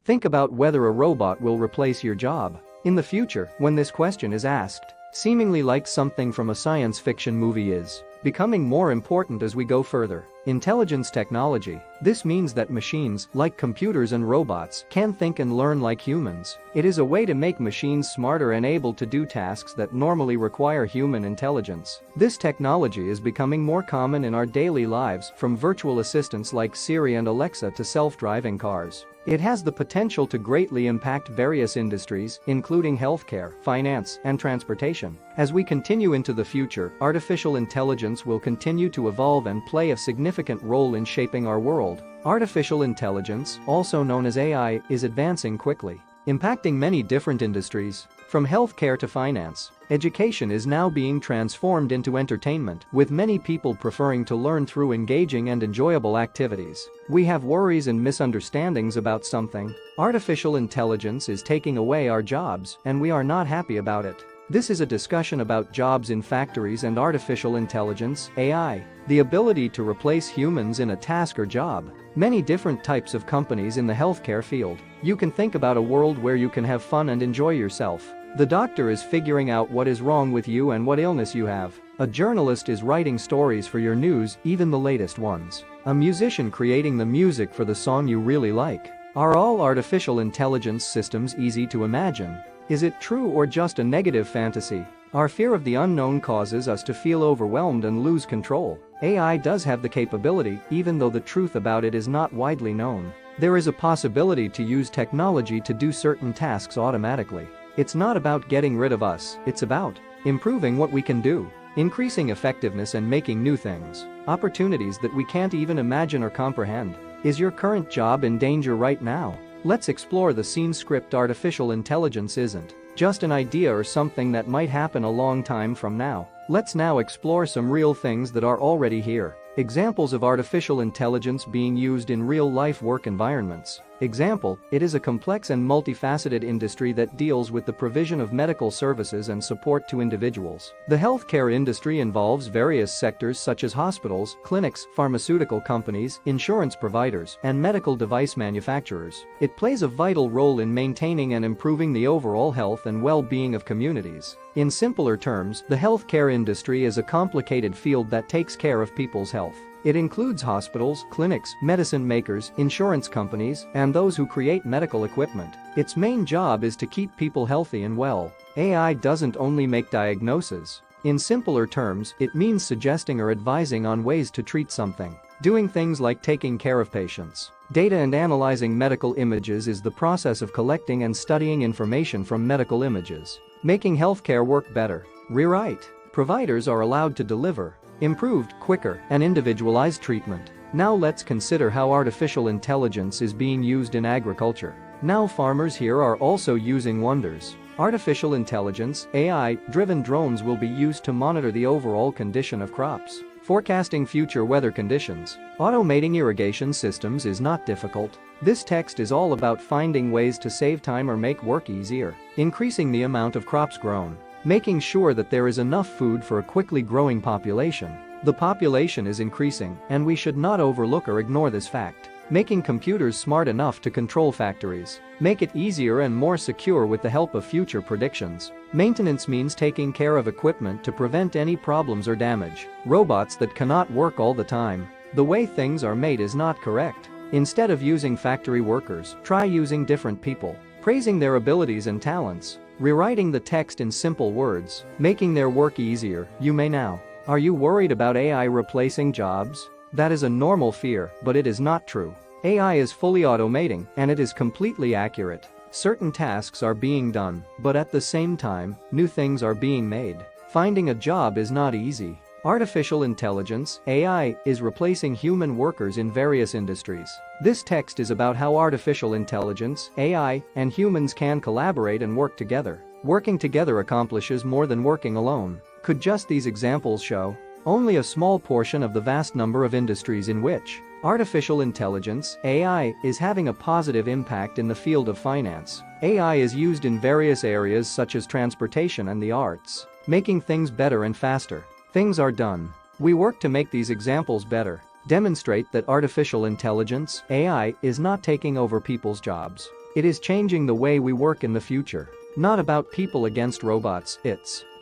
Think about whether a robot will replace your job. In the future, when this question is asked, seemingly like something from a science fiction movie is becoming more important as we go further. Intelligence technology. This means that machines, like computers and robots, can think and learn like humans. It is a way to make machines smarter and able to do tasks that normally require human intelligence. This technology is becoming more common in our daily lives, from virtual assistants like Siri and Alexa to self-driving cars. It has the potential to greatly impact various industries, including healthcare, finance, and transportation. As we continue into the future, artificial intelligence will continue to evolve and play a significant role in shaping our world. Artificial intelligence, also known as AI, is advancing quickly, impacting many different industries. From healthcare to finance, education is now being transformed into entertainment, with many people preferring to learn through engaging and enjoyable activities. We have worries and misunderstandings about something. Artificial intelligence is taking away our jobs, and we are not happy about it. This is a discussion about jobs in factories and artificial intelligence, AI, the ability to replace humans in a task or job. Many different types of companies in the healthcare field. You can think about a world where you can have fun and enjoy yourself. The doctor is figuring out what is wrong with you and what illness you have. A journalist is writing stories for your news, even the latest ones. A musician creating the music for the song you really like. Are all artificial intelligence systems easy to imagine? Is it true or just a negative fantasy? Our fear of the unknown causes us to feel overwhelmed and lose control. AI does have the capability, even though the truth about it is not widely known. There is a possibility to use technology to do certain tasks automatically. It's not about getting rid of us, it's about improving what we can do, increasing effectiveness and making new things, opportunities that we can't even imagine or comprehend. Is your current job in danger right now? Let's explore the scene. Script. Artificial intelligence isn't just an idea or something that might happen a long time from now. Let's now explore some real things that are already here. Examples of artificial intelligence being used in real-life work environments. Example, it is a complex and multifaceted industry that deals with the provision of medical services and support to individuals. The healthcare industry involves various sectors such as hospitals, clinics, pharmaceutical companies, insurance providers, and medical device manufacturers. It plays a vital role in maintaining and improving the overall health and well-being of communities. In simpler terms, the healthcare industry is a complicated field that takes care of people's health. It includes hospitals, clinics, medicine makers, insurance companies, and those who create medical equipment. Its main job is to keep people healthy and well. AI doesn't only make diagnoses. In simpler terms, it means suggesting or advising on ways to treat something. Doing things like taking care of patients. Data and analyzing medical images is the process of collecting and studying information from medical images. Making healthcare work better. Rewrite. Providers are allowed to deliver improved, quicker, and individualized treatment. Now let's consider how artificial intelligence is being used in agriculture. Now farmers here are also using wonders. Artificial intelligence, AI-driven drones will be used to monitor the overall condition of crops. Forecasting future weather conditions. Automating irrigation systems is not difficult. This text is all about finding ways to save time or make work easier. Increasing the amount of crops grown. Making sure that there is enough food for a quickly growing population. The population is increasing, and we should not overlook or ignore this fact. Making computers smart enough to control factories. Make it easier and more secure with the help of future predictions. Maintenance means taking care of equipment to prevent any problems or damage. Robots that cannot work all the time. The way things are made is not correct. Instead of using factory workers, try using different people. Praising their abilities and talents. Rewriting the text in simple words. Making their work easier. You may now. Are you worried about AI replacing jobs? That is a normal fear, but it is not true. AI is fully automating, and it is completely accurate. Certain tasks are being done, but at the same time, new things are being made. Finding a job is not easy. Artificial intelligence, AI, is replacing human workers in various industries. This text is about how artificial intelligence, AI, and humans can collaborate and work together. Working together accomplishes more than working alone. Could just these examples show? Only a small portion of the vast number of industries in which artificial intelligence, AI, is having a positive impact in the field of finance. AI is used in various areas such as transportation and the arts, making things better and faster. Things are done. We work to make these examples better. Demonstrate that artificial intelligence, AI, is not taking over people's jobs. It is changing the way we work in the future. Not about people against robots,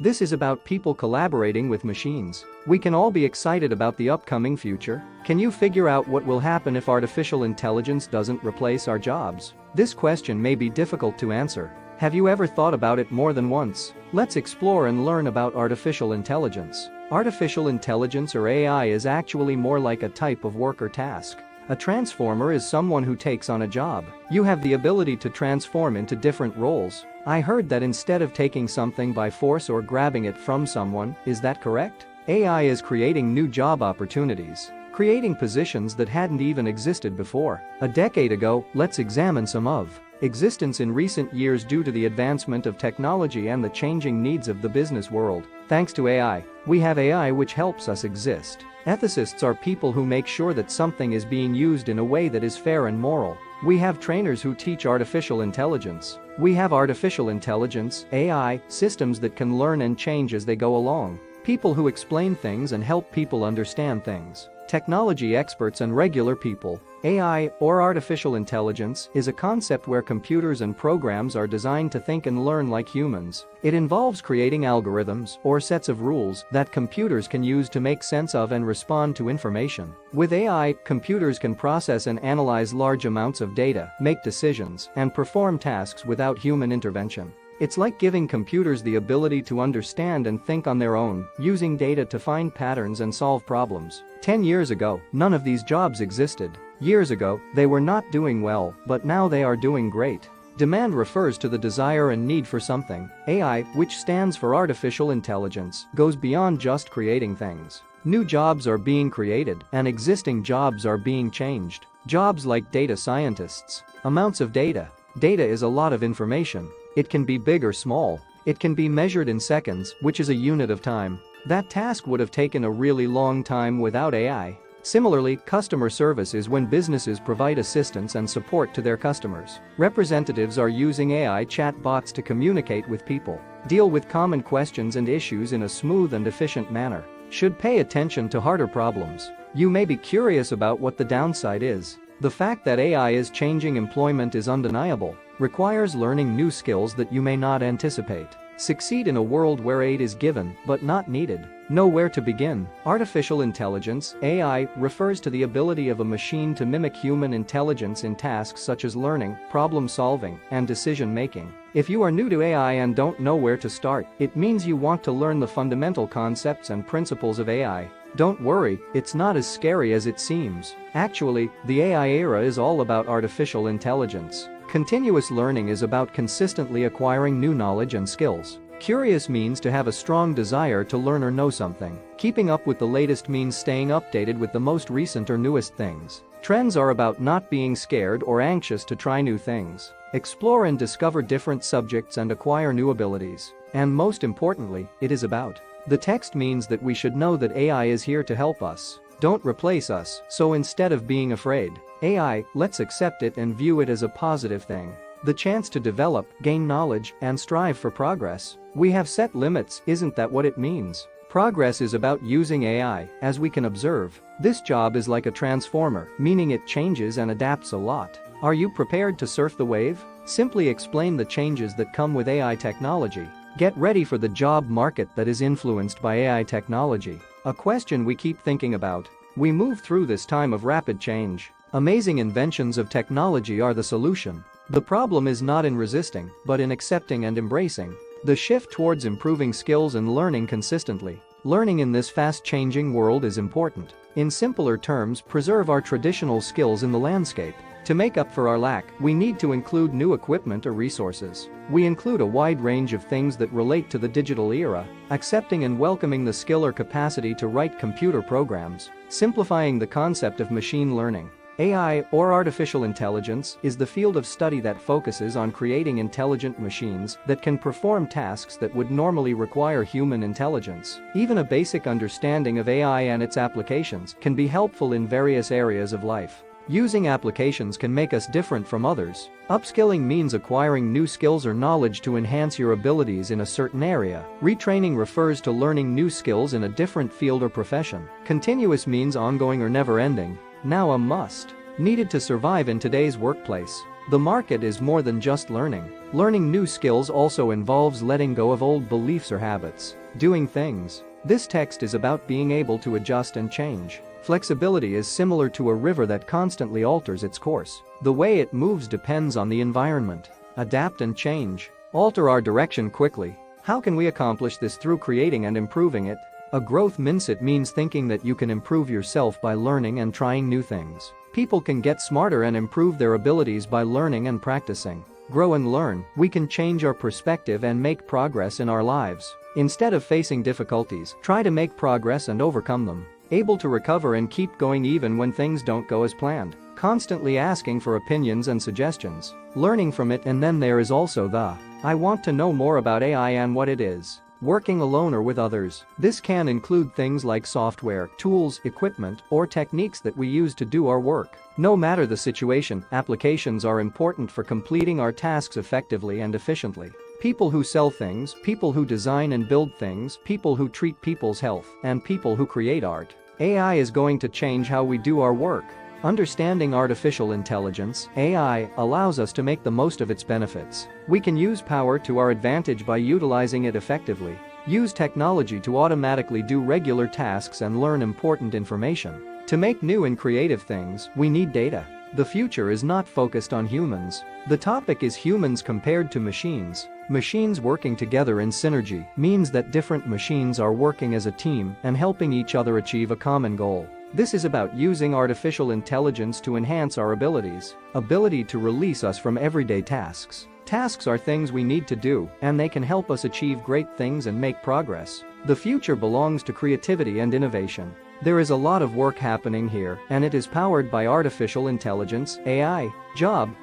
this is about people collaborating with machines. We can all be excited about the upcoming future. Can you figure out what will happen if artificial intelligence doesn't replace our jobs? This question may be difficult to answer. Have you ever thought about it more than once? Let's explore and learn about artificial intelligence. Artificial intelligence, or AI, is actually more like a type of work or task. A transformer is someone who takes on a job. You have the ability to transform into different roles. I heard that instead of taking something by force or grabbing it from someone, is that correct? AI is creating new job opportunities, creating positions that hadn't even existed before. A decade ago, let's examine some of existence in recent years due to the advancement of technology and the changing needs of the business world. Thanks to AI, we have AI which helps us exist. Ethicists are people who make sure that something is being used in a way that is fair and moral. We have trainers who teach artificial intelligence. We have artificial intelligence, AI, systems that can learn and change as they go along. People who explain things and help people understand things. Technology experts and regular people. AI, or artificial intelligence, is a concept where computers and programs are designed to think and learn like humans. It involves creating algorithms, or sets of rules, that computers can use to make sense of and respond to information. With AI, computers can process and analyze large amounts of data, make decisions, and perform tasks without human intervention. It's like giving computers the ability to understand and think on their own, using data to find patterns and solve problems. 10 years ago, none of these jobs existed. Years ago, they were not doing well, but now they are doing great. Demand refers to the desire and need for something. AI, which stands for artificial intelligence, goes beyond just creating things. New jobs are being created, and existing jobs are being changed. Jobs like data scientists. Amounts of data. Data is a lot of information. It can be big or small. It can be measured in seconds, which is a unit of time. That task would have taken a really long time without AI. Similarly, customer service is when businesses provide assistance and support to their customers. Representatives are using AI chatbots to communicate with people, deal with common questions and issues in a smooth and efficient manner. Should pay attention to harder problems. You may be curious about what the downside is. The fact that AI is changing employment is undeniable. Requires learning new skills that you may not anticipate. Succeed in a world where aid is given but not needed. Know where to begin. Artificial intelligence, AI, refers to the ability of a machine to mimic human intelligence in tasks such as learning, problem solving, and decision making. If you are new to AI and don't know where to start, it means you want to learn the fundamental concepts and principles of AI. Don't worry, it's not as scary as it seems. Actually, the AI era is all about artificial intelligence. Continuous learning is about consistently acquiring new knowledge and skills. Curious means to have a strong desire to learn or know something. Keeping up with the latest means staying updated with the most recent or newest things. Trends are about not being scared or anxious to try new things. Explore and discover different subjects and acquire new abilities. And most importantly, it is about. The text means that we should know that AI is here to help us. Don't replace us, so instead of being afraid, AI, let's accept it and view it as a positive thing. The chance to develop, gain knowledge, and strive for progress. We have set limits, isn't that what it means? Progress is about using AI, as we can observe. This job is like a transformer, meaning it changes and adapts a lot. Are you prepared to surf the wave? Simply explain the changes that come with AI technology. Get ready for the job market that is influenced by AI technology. A question we keep thinking about. We move through this time of rapid change. Amazing inventions of technology are the solution. The problem is not in resisting, but in accepting and embracing. The shift towards improving skills and learning consistently. Learning in this fast-changing world is important. In simpler terms, preserve our traditional skills in the landscape. To make up for our lack, we need to include new equipment or resources. We include a wide range of things that relate to the digital era, accepting and welcoming the skill or capacity to write computer programs, simplifying the concept of machine learning. AI, or artificial intelligence, is the field of study that focuses on creating intelligent machines that can perform tasks that would normally require human intelligence. Even a basic understanding of AI and its applications can be helpful in various areas of life. Using applications can make us different from others. Upskilling means acquiring new skills or knowledge to enhance your abilities in a certain area. Retraining refers to learning new skills in a different field or profession. Continuous means ongoing or never ending. Now a must. Needed to survive in today's workplace. The market is more than just learning. Learning new skills also involves letting go of old beliefs or habits. Doing things. This text is about being able to adjust and change. Flexibility is similar to a river that constantly alters its course. The way it moves depends on the environment. Adapt and change. Alter our direction quickly. How can we accomplish this? Through creating and improving it. A growth mindset means thinking that you can improve yourself by learning and trying new things. People can get smarter and improve their abilities by learning and practicing. Grow and learn. We can change our perspective and make progress in our lives. Instead of facing difficulties, try to make progress and overcome them. Able to recover and keep going even when things don't go as planned. Constantly asking for opinions and suggestions. Learning from it. And then there is also the I want to know more about AI and what it is. Working alone or with others. This can include things like software, tools, equipment, or techniques that we use to do our work. No matter the situation, applications are important for completing our tasks effectively and efficiently. People who sell things, people who design and build things, people who treat people's health, and people who create art. AI is going to change how we do our work. Understanding artificial intelligence, AI, allows us to make the most of its benefits. We can use power to our advantage by utilizing it effectively. Use technology to automatically do regular tasks and learn important information. To make new and creative things, we need data. The future is not focused on humans. The topic is humans compared to machines. Machines working together in synergy means that different machines are working as a team and helping each other achieve a common goal. This is about using artificial intelligence to enhance our ability to release us from everyday tasks. Tasks are things we need to do, and they can help us achieve great things and make progress. The future belongs to creativity and innovation. There is a lot of work happening here, and it is powered by artificial intelligence, AI,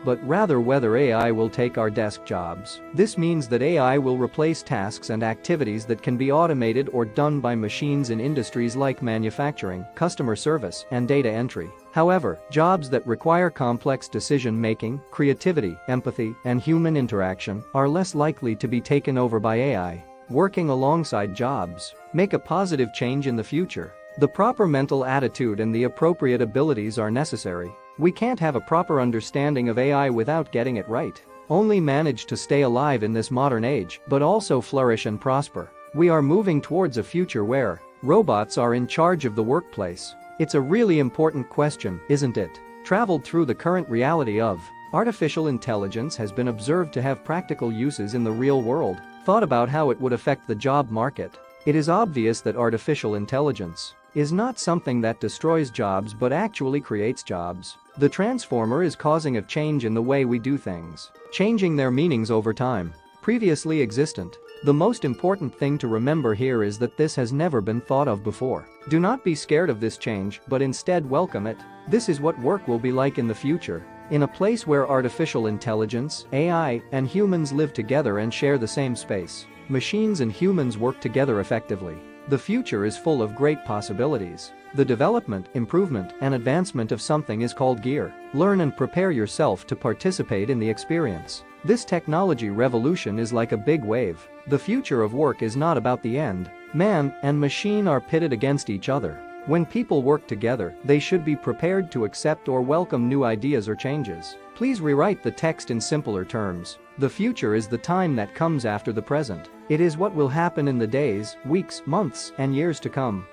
but rather whether AI will take our desk jobs. This means that AI will replace tasks and activities that can be automated or done by machines in industries like manufacturing, customer service, and data entry. However, jobs that require complex decision-making, creativity, empathy, and human interaction are less likely to be taken over by AI. Working alongside jobs. Make a positive change in the future. The proper mental attitude and the appropriate abilities are necessary. We can't have a proper understanding of AI without getting it right. Only manage to stay alive in this modern age, but also flourish and prosper. We are moving towards a future where robots are in charge of the workplace. It's a really important question, isn't it? Traveled through the current reality of artificial intelligence has been observed to have practical uses in the real world. Thought about how it would affect the job market. It is obvious that artificial intelligence is not something that destroys jobs but actually creates jobs. The transformer is causing a change in the way we do things, changing their meanings over time. Previously existent. The most important thing to remember here is that this has never been thought of before. Do not be scared of this change, but instead welcome it. This is what work will be like in the future. In a place where artificial intelligence, AI, and humans live together and share the same space. Machines and humans work together effectively. The future is full of great possibilities. The development, improvement, and advancement of something is called gear. Learn and prepare yourself to participate in the experience. This technology revolution is like a big wave. The future of work is not about the end. Man and machine are pitted against each other. When people work together, they should be prepared to accept or welcome new ideas or changes. Please rewrite the text in simpler terms. The future is the time that comes after the present. It is what will happen in the days, weeks, months, and years to come.